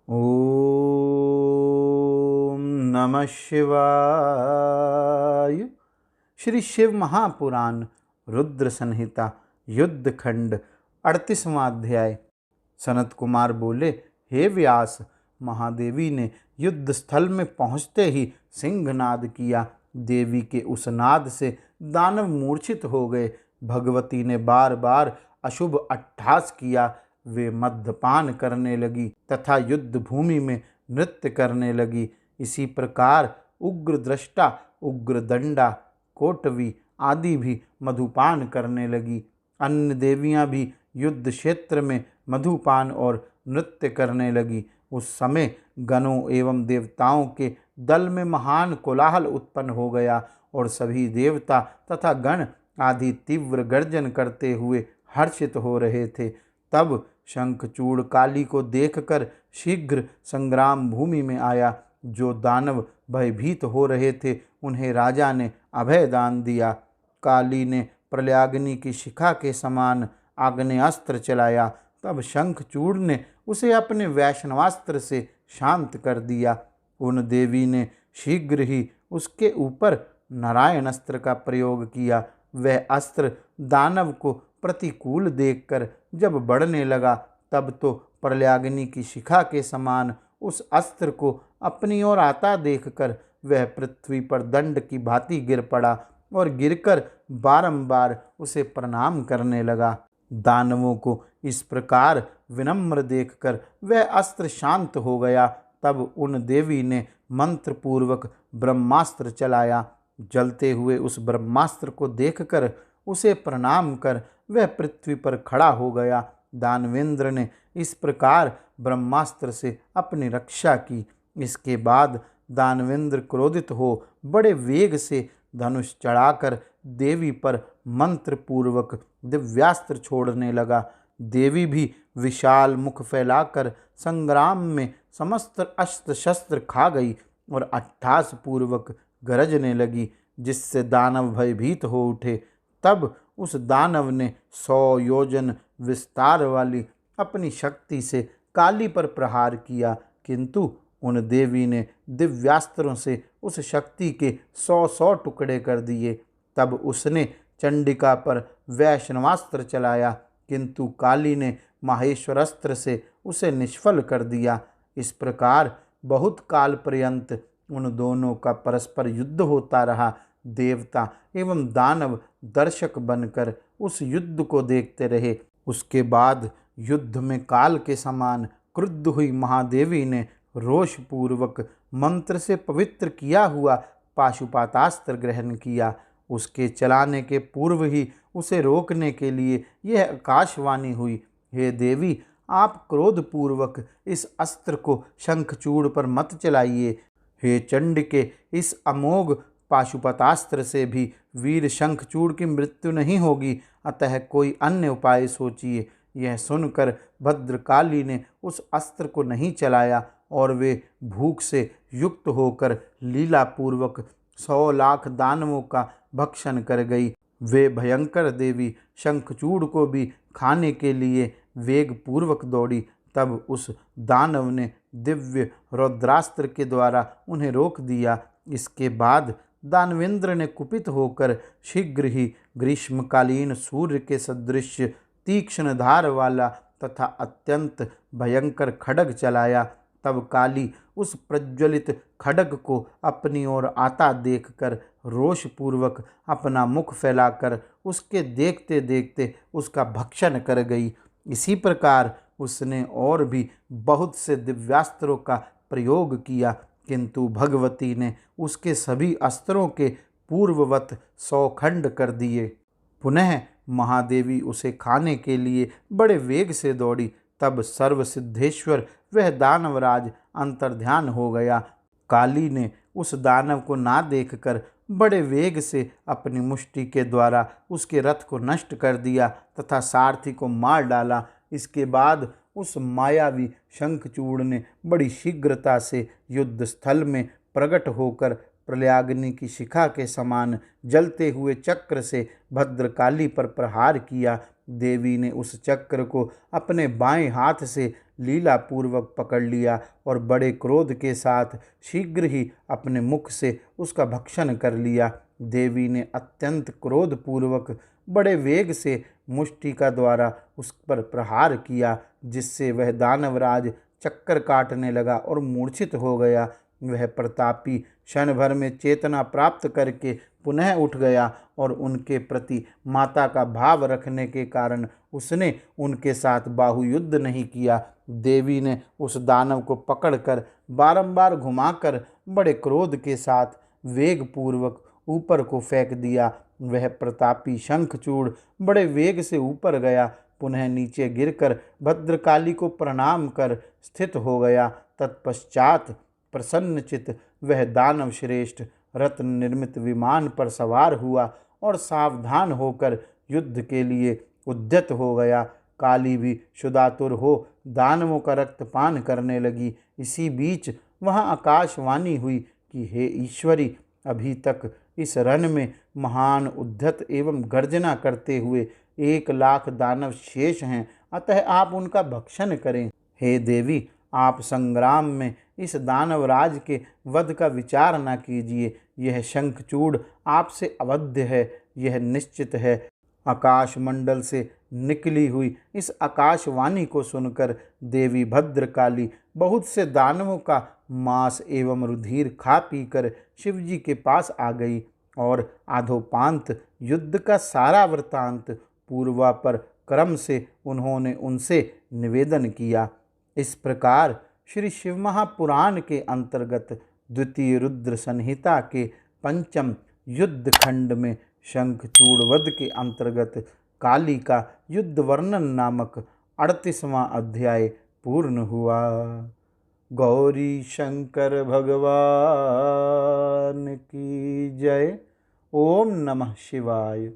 ओम नमः शिवाय। श्री शिव महापुराण रुद्र संहिता युद्ध खंड 38वां अध्याय। सनत कुमार बोले, हे व्यास, महादेवी ने युद्ध स्थल में पहुँचते ही सिंहनाद किया। देवी के उस नाद से दानव मूर्छित हो गए। भगवती ने बार बार अशुभ अट्टहास किया। वे मद्यपान करने लगी तथा युद्ध भूमि में नृत्य करने लगी। इसी प्रकार उग्र दृष्टा, उग्र दंडा, कोटवी आदि भी मधुपान करने लगी। अन्य देवियां भी युद्ध क्षेत्र में मधुपान और नृत्य करने लगी। उस समय गणों एवं देवताओं के दल में महान कोलाहल उत्पन्न हो गया और सभी देवता तथा गण आदि तीव्र गर्जन करते हुए हर्षित हो रहे थे। तब शंखचूड़ काली को देखकर शीघ्र संग्राम भूमि में आया। जो दानव भयभीत हो रहे थे उन्हें राजा ने अभय दान दिया। काली ने प्रलयाग्नि की शिखा के समान आग्नेयास्त्र चलाया। तब शंखचूड़ ने उसे अपने वैष्णवास्त्र से शांत कर दिया। उन देवी ने शीघ्र ही उसके ऊपर नारायण अस्त्र का प्रयोग किया। वह अस्त्र दानव को प्रतिकूल देखकर जब बढ़ने लगा, तब तो प्रलयाग्नि की शिखा के समान उस अस्त्र को अपनी ओर आता देखकर वह पृथ्वी पर दंड की भांति गिर पड़ा और गिरकर बारंबार उसे प्रणाम करने लगा। दानवों को इस प्रकार विनम्र देखकर वह अस्त्र शांत हो गया। तब उन देवी ने मंत्र पूर्वक ब्रह्मास्त्र चलाया। जलते हुए उस ब्रह्मास्त्र को देखकर उसे प्रणाम कर वह पृथ्वी पर खड़ा हो गया। दानवेंद्र ने इस प्रकार ब्रह्मास्त्र से अपनी रक्षा की। इसके बाद दानवेंद्र क्रोधित हो बड़े वेग से धनुष चढ़ाकर देवी पर मंत्र पूर्वक दिव्यास्त्र छोड़ने लगा। देवी भी विशाल मुख फैलाकर संग्राम में समस्त अस्त्र शस्त्र खा गई और अट्टहास पूर्वक गरजने लगी, जिससे दानव भयभीत हो उठे। तब उस दानव ने 100 योजन विस्तार वाली अपनी शक्ति से काली पर प्रहार किया, किंतु उन देवी ने दिव्यास्त्रों से उस शक्ति के 100 टुकड़े कर दिए। तब उसने चंडिका पर वैष्णवास्त्र चलाया, किंतु काली ने माहेश्वरास्त्र से उसे निष्फल कर दिया। इस प्रकार बहुत काल पर्यंत उन दोनों का परस्पर युद्ध होता रहा। देवता एवं दानव दर्शक बनकर उस युद्ध को देखते रहे। उसके बाद युद्ध में काल के समान क्रुद्ध हुई महादेवी ने रोषपूर्वक मंत्र से पवित्र किया हुआ पाशुपातास्त्र ग्रहण किया। उसके चलाने के पूर्व ही उसे रोकने के लिए यह आकाशवाणी हुई, हे देवी, आप क्रोधपूर्वक इस अस्त्र को शंखचूड़ पर मत चलाइए। हे चंडिके, इस अमोघ पाशुपतास्त्र से भी वीर शंखचूड़ की मृत्यु नहीं होगी, अतः कोई अन्य उपाय सोचिए। यह सुनकर भद्रकाली ने उस अस्त्र को नहीं चलाया और वे भूख से युक्त होकर लीलापूर्वक 100 लाख दानवों का भक्षण कर गई। वे भयंकर देवी शंखचूड़ को भी खाने के लिए वेग पूर्वक दौड़ी। तब उस दानव ने दिव्य रौद्रास्त्र के द्वारा उन्हें रोक दिया। इसके बाद दानवेंद्र ने कुपित होकर शीघ्र ही ग्रीष्मकालीन सूर्य के सदृश तीक्ष्ण धार वाला तथा अत्यंत भयंकर खड्ग चलाया। तब काली उस प्रज्वलित खड्ग को अपनी ओर आता देखकर रोषपूर्वक अपना मुख फैलाकर उसके देखते देखते उसका भक्षण कर गई। इसी प्रकार उसने और भी बहुत से दिव्यास्त्रों का प्रयोग किया, किंतु भगवती ने उसके सभी अस्त्रों के पूर्ववत 100 खंड कर दिए। पुनः महादेवी उसे खाने के लिए बड़े वेग से दौड़ी। तब सर्वसिद्धेश्वर वह दानवराज अंतर्ध्यान हो गया। काली ने उस दानव को ना देखकर बड़े वेग से अपनी मुष्टि के द्वारा उसके रथ को नष्ट कर दिया तथा सारथी को मार डाला। इसके बाद उस मायावी शंखचूड़ ने बड़ी शीघ्रता से युद्ध स्थल में प्रकट होकर प्रलयाग्नि की शिखा के समान जलते हुए चक्र से भद्रकाली पर प्रहार किया। देवी ने उस चक्र को अपने बाएं हाथ से लीला पूर्वक पकड़ लिया और बड़े क्रोध के साथ शीघ्र ही अपने मुख से उसका भक्षण कर लिया। देवी ने अत्यंत क्रोध पूर्वक बड़े वेग से मुष्टिका द्वारा उस पर प्रहार किया, जिससे वह दानवराज चक्कर काटने लगा और मूर्छित हो गया। वह प्रतापी क्षण भर में चेतना प्राप्त करके पुनः उठ गया और उनके प्रति माता का भाव रखने के कारण उसने उनके साथ बाहुयुद्ध नहीं किया। देवी ने उस दानव को पकड़कर बारंबार घुमाकर बड़े क्रोध के साथ वेग पूर्वक ऊपर को फेंक दिया। वह प्रतापी शंखचूड़ बड़े वेग से ऊपर गया, पुनः नीचे गिरकर भद्रकाली को प्रणाम कर स्थित हो गया। तत्पश्चात प्रसन्नचित वह दानव श्रेष्ठ रत्न निर्मित विमान पर सवार हुआ और सावधान होकर युद्ध के लिए उद्यत हो गया। काली भी शुदातुर हो दानवों का रक्तपान करने लगी। इसी बीच वहां आकाशवाणी हुई कि हे ईश्वरी, अभी तक इस रण में महान उद्धत एवं गर्जना करते हुए 1,00,000 दानव शेष हैं, अतः आप उनका भक्षण करें। हे देवी, आप संग्राम में इस दानवराज के वध का विचार न कीजिए। यह शंखचूड़ आपसे अवध्य है, यह निश्चित है। आकाश मंडल से निकली हुई इस आकाशवाणी को सुनकर देवी भद्रकाली बहुत से दानवों का मांस एवं रुधिर खा पीकर शिवजी के पास आ गई और आधोपांत युद्ध का सारा वृतांत पूर्वापर क्रम से उन्होंने उनसे निवेदन किया। इस प्रकार श्री शिव महापुराण के अंतर्गत द्वितीय रुद्र संहिता के पंचम युद्ध खंड में शंखचूड़ वध के अंतर्गत काली का युद्ध वर्णन नामक 38वां अध्याय पूर्ण हुआ। गौरी शंकर भगवान की जय। ओम नमः शिवाय।